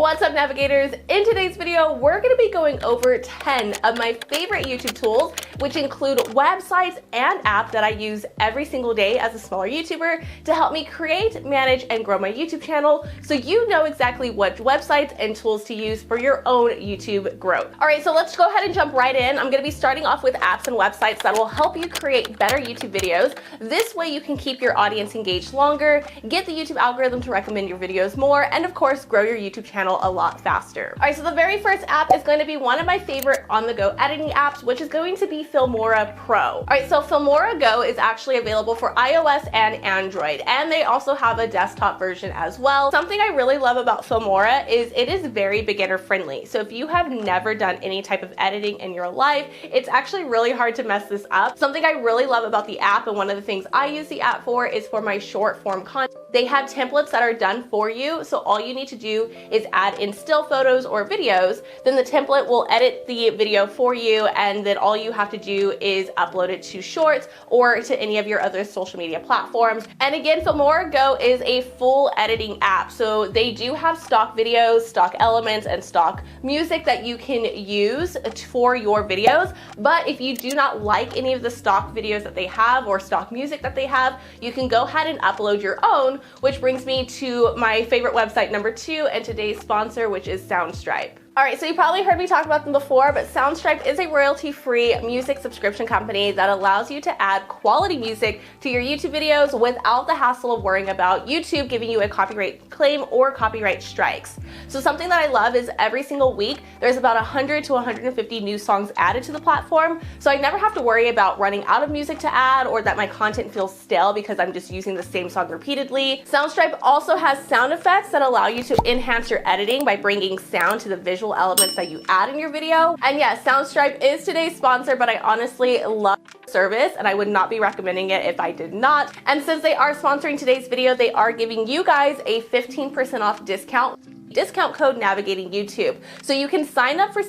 What's up, navigators? In today's video, we're going to be going over 10 of my favorite YouTube tools, which include websites and apps that I use every single day as a smaller YouTuber to help me create, manage, and grow my YouTube channel so you know exactly what websites and tools to use for your own YouTube growth. All right, so let's go ahead and jump right in. I'm going to be starting off with apps and websites that will help you create better YouTube videos. This way you can keep your audience engaged longer, get the YouTube algorithm to recommend your videos more, and of course, grow your YouTube channel a lot faster. All right, so the very first app is going to be one of my favorite on-the-go editing apps, which is going to be Filmora Pro. All right, so Filmora Go is actually available for iOS and Android, and they also have a desktop version as well. Something I really love about Filmora is it is very beginner friendly. So if you have never done any type of editing in your life, it's actually really hard to mess this up. Something I really love about the app, and one of the things I use the app for, is for my short form content. They have templates that are done for you, so all you need to do is add in still photos or videos, then the template will edit the video for you, and then all you have to do is upload it to Shorts or to any of your other social media platforms. And again, Filmora Go is a full editing app, so they do have stock videos, stock elements, and stock music that you can use for your videos. But if you do not like any of the stock videos that they have or stock music that they have, you can go ahead and upload your own, which brings me to my favorite website number 2 and today's sponsor, which is Soundstripe. All right, so you probably heard me talk about them before, but Soundstripe is a royalty-free music subscription company that allows you to add quality music to your YouTube videos without the hassle of worrying about YouTube giving you a copyright claim or copyright strikes. So something that I love is every single week, there's about 100 to 150 new songs added to the platform, so I never have to worry about running out of music to add or that my content feels stale because I'm just using the same song repeatedly. Soundstripe also has sound effects that allow you to enhance your editing by bringing sound to the visual elements that you add in your video. And yes, Soundstripe is today's sponsor, but I honestly love the service and I would not be recommending it if I did not. And since they are sponsoring today's video, they are giving you guys a 15% off discount code navigatingyt. So you can sign up for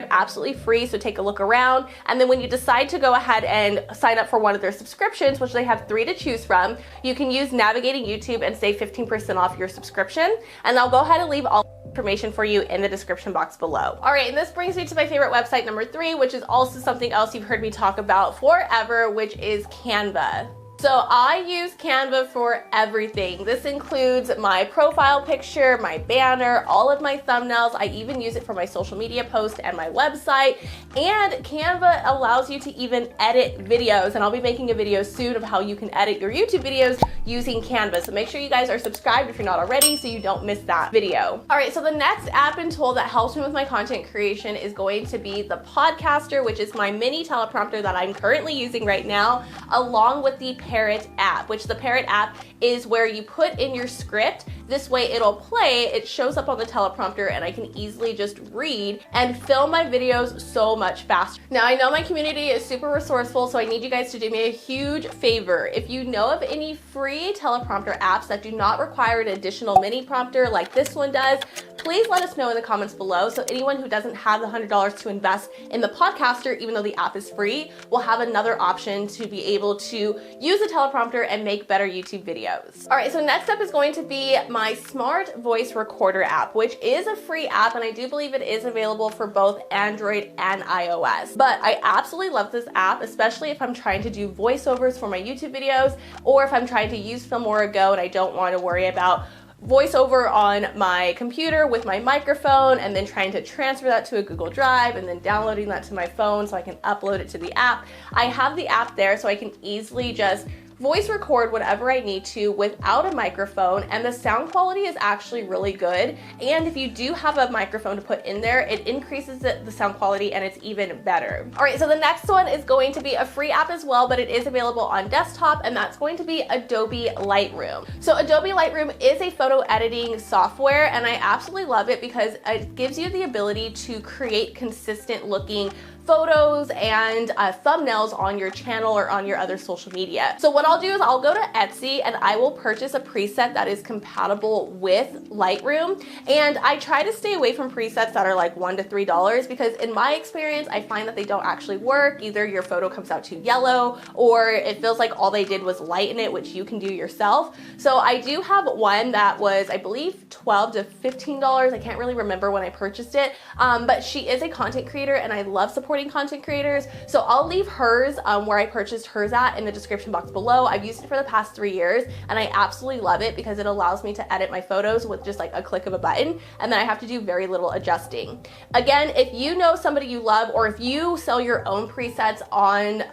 absolutely free, so take a look around, and then when you decide to go ahead and sign up for one of their subscriptions, which they have 3 to choose from, you can use Navigating YouTube and save 15% off your subscription, and I'll go ahead and leave all information for you in the description box below. All right, and this brings me to my favorite website number 3, which is also something else you've heard me talk about forever, which is Canva. So I use Canva for everything. This includes my profile picture, my banner, all of my thumbnails. I even use it for my social media posts and my website. And Canva allows you to even edit videos. And I'll be making a video soon of how you can edit your YouTube videos using Canva. So make sure you guys are subscribed if you're not already so you don't miss that video. All right, so the next app and tool that helps me with my content creation is going to be the Podcaster, which is my mini teleprompter that I'm currently using right now, along with the Parrot app, which the Parrot app is where you put in your script. This way it'll play, it shows up on the teleprompter, and I can easily just read and film my videos so much faster. Now, I know my community is super resourceful, so I need you guys to do me a huge favor. If you know of any free teleprompter apps that do not require an additional mini prompter like this one does, please let us know in the comments below, so anyone who doesn't have the $100 to invest in the Podcaster, even though the app is free, will have another option to be able to use the teleprompter and make better YouTube videos. All right, so next up is going to be my smart voice recorder app, which is a free app, and I do believe it is available for both Android and iOS. But I absolutely love this app, especially if I'm trying to do voiceovers for my YouTube videos, or if I'm trying to use Filmora Go and I don't want to worry about voiceover on my computer with my microphone and then trying to transfer that to a Google Drive and then downloading that to my phone so I can upload it to the app. I have the app there so I can easily just voice record whatever I need to without a microphone, and the sound quality is actually really good. And if you do have a microphone to put in there, it increases the sound quality and it's even better. All right, so the next one is going to be a free app as well, but it is available on desktop, and that's going to be Adobe Lightroom. So Adobe Lightroom is a photo editing software, and I absolutely love it because it gives you the ability to create consistent looking photos and thumbnails on your channel or on your other social media. So what I'll do is I'll go to Etsy and I will purchase a preset that is compatible with Lightroom. And I try to stay away from presets that are like $1 to $3 because in my experience, I find that they don't actually work. Either your photo comes out too yellow or it feels like all they did was lighten it, which you can do yourself. So I do have one that was, I believe, $12 to $15. I can't really remember when I purchased it, but she is a content creator and I love supporting content creators. So I'll leave hers where I purchased hers at in the description box below. I've used it for the past 3 years and I absolutely love it because it allows me to edit my photos with just like a click of a button, and then I have to do very little adjusting. Again, if you know somebody you love or if you sell your own presets on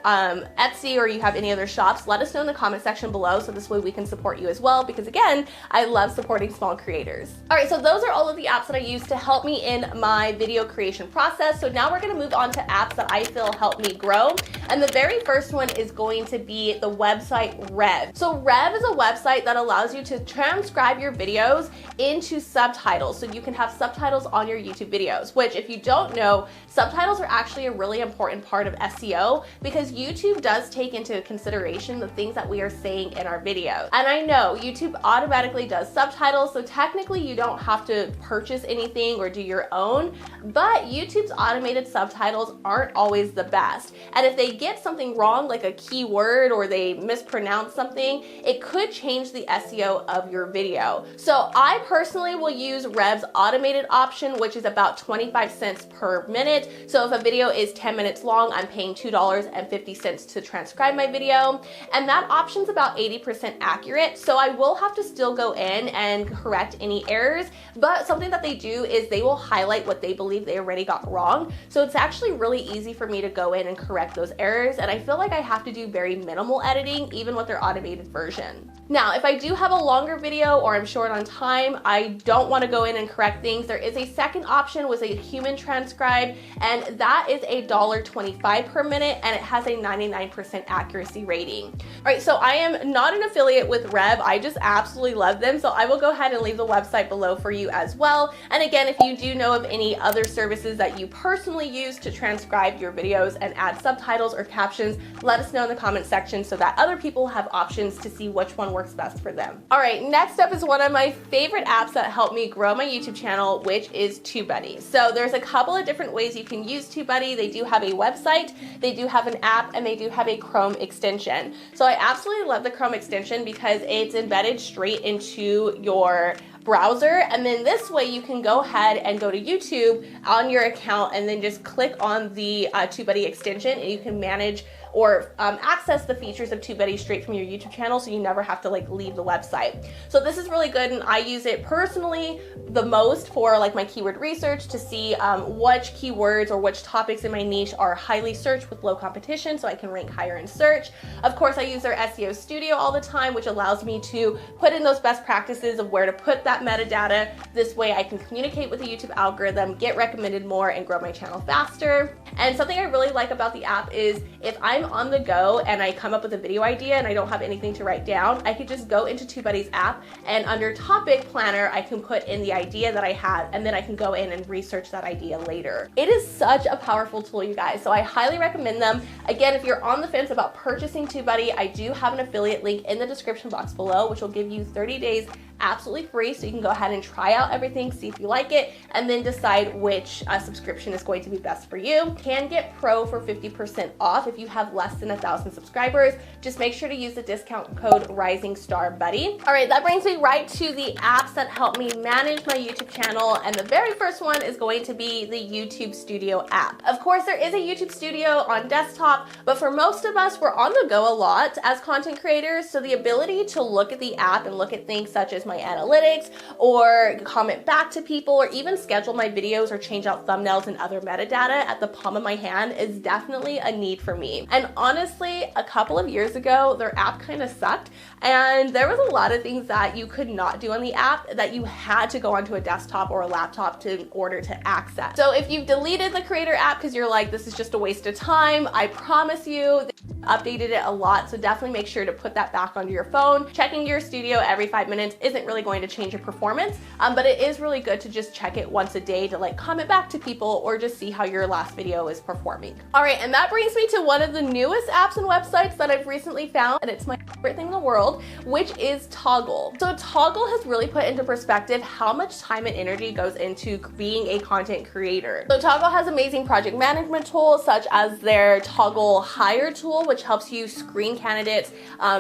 Etsy or you have any other shops, let us know in the comment section below so this way we can support you as well, because again, I love supporting small creators. All right, so those are all of the apps that I use to help me in my video creation process. So now we're gonna move on to apps that I feel help me grow. And the very first one is going to be the website Rev. So Rev is a website that allows you to transcribe your videos into subtitles. So you can have subtitles on your YouTube videos, which if you don't know, subtitles are actually a really important part of SEO because YouTube does take into consideration the things that we are saying in our videos. And I know YouTube automatically does subtitles, so technically you don't have to purchase anything or do your own, but YouTube's automated subtitles aren't always the best. And if they get something wrong, like a keyword or they mispronounce something, it could change the SEO of your video. So I personally will use Rev's automated option, which is about 25 cents per minute. So if a video is 10 minutes long, I'm paying $2.50 to transcribe my video. And that option's about 80% accurate. So I will have to still go in and correct any errors, but something that they do is they will highlight what they believe they already got wrong. So it's actually really easy for me to go in and correct those errors. And I feel like I have to do very minimal editing, even with their automated version. Now, if I do have a longer video or I'm short on time, I don't want to go in and correct things. There is a second option with a human transcribe, and that is $1.25 per minute, and it has a 99% accuracy rating. All right, so I am not an affiliate with Rev. I just absolutely love them. So I will go ahead and leave the website below for you as well. And again, if you do know of any other services that you personally use to transcribe your videos and add subtitles or captions, let us know in the comment section so that other people have options to see which one works best for them. All right, next up is one of my favorite apps that help me grow my YouTube channel, which is TubeBuddy. So there's a couple of different ways you can use TubeBuddy. They do have a website, they do have an app, and they do have a Chrome extension. So I absolutely love the Chrome extension because it's embedded straight into your browser, and then this way you can go ahead and go to YouTube on your account and then just click on the TubeBuddy extension, and you can manage or access the features of TubeBuddy straight from your YouTube channel, so you never have to like leave the website. So this is really good, and I use it personally the most for like my keyword research to see which keywords or which topics in my niche are highly searched with low competition, so I can rank higher in search. Of course, I use their SEO Studio all the time, which allows me to put in those best practices of where to put that metadata. This way I can communicate with the YouTube algorithm, get recommended more, and grow my channel faster. And something I really like about the app is if I'm on the go and I come up with a video idea and I don't have anything to write down, I could just go into TubeBuddy's app, and under Topic Planner, I can put in the idea that I had, and then I can go in and research that idea later. It is such a powerful tool, you guys, so I highly recommend them. Again, if you're on the fence about purchasing TubeBuddy, I do have an affiliate link in the description box below, which will give you 30 days absolutely free, so you can go ahead and try out everything, see if you like it, and then decide which subscription is going to be best for you. You can get Pro for 50% off if you have less than 1,000 subscribers. Just make sure to use the discount code RisingStarBuddy. All right, that brings me right to the apps that help me manage my YouTube channel, and the very first one is going to be the YouTube Studio app. Of course, there is a YouTube Studio on desktop, but for most of us, we're on the go a lot as content creators, so the ability to look at the app and look at things such as my analytics or comment back to people or even schedule my videos or change out thumbnails and other metadata at the palm of my hand is definitely a need for me. And honestly, a couple of years ago, their app kind of sucked, and there was a lot of things that you could not do on the app that you had to go onto a desktop or a laptop in order to access. So if you've deleted the Creator app because you're like, this is just a waste of time, I promise you, updated it a lot, so definitely make sure to put that back onto your phone. Checking your studio every 5 minutes isn't isn't really going to change your performance, but it is really good to just check it once a day to like comment back to people or just see how your last video is performing. All right, and that brings me to one of the newest apps and websites that I've recently found, and it's my favorite thing in the world, which is Toggl. So Toggl has really put into perspective how much time and energy goes into being a content creator. So Toggl has amazing project management tools such as their Toggl Hire tool, which helps you screen candidates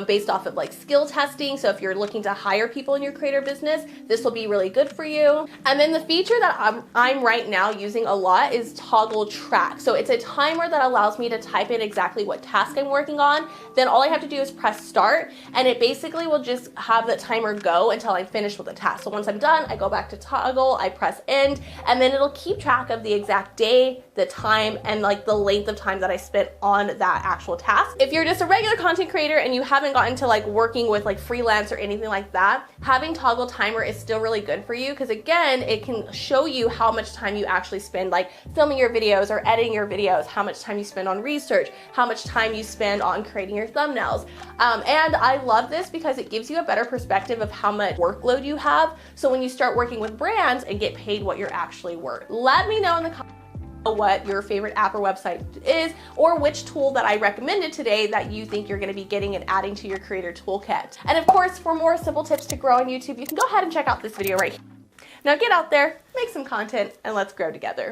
based off of like skill testing. So if you're looking to hire people in your creator business, this will be really good for you. And then the feature that I'm right now using a lot is Toggl Track. So it's a timer that allows me to type in exactly what task I'm working on. Then all I have to do is press start, and it basically will just have the timer go until I'm finished with the task. So once I'm done, I go back to Toggl, I press end, and then it'll keep track of the exact day, the time, and like the length of time that I spent on that actual task. If you're just a regular content creator and you haven't gotten to like working with like freelance or anything like that, having Toggl Timer is still really good for you, because again, it can show you how much time you actually spend like filming your videos or editing your videos, how much time you spend on research, how much time you spend on creating your thumbnails. And I love this because it gives you a better perspective of how much workload you have. So when you start working with brands and get paid what you're actually worth. Let me know in the comments what your favorite app or website is, or which tool that I recommended today that you think you're going to be getting and adding to your creator toolkit. And of course, for more simple tips to grow on YouTube, you can go ahead and check out this video right here. Now get out there, make some content, and let's grow together.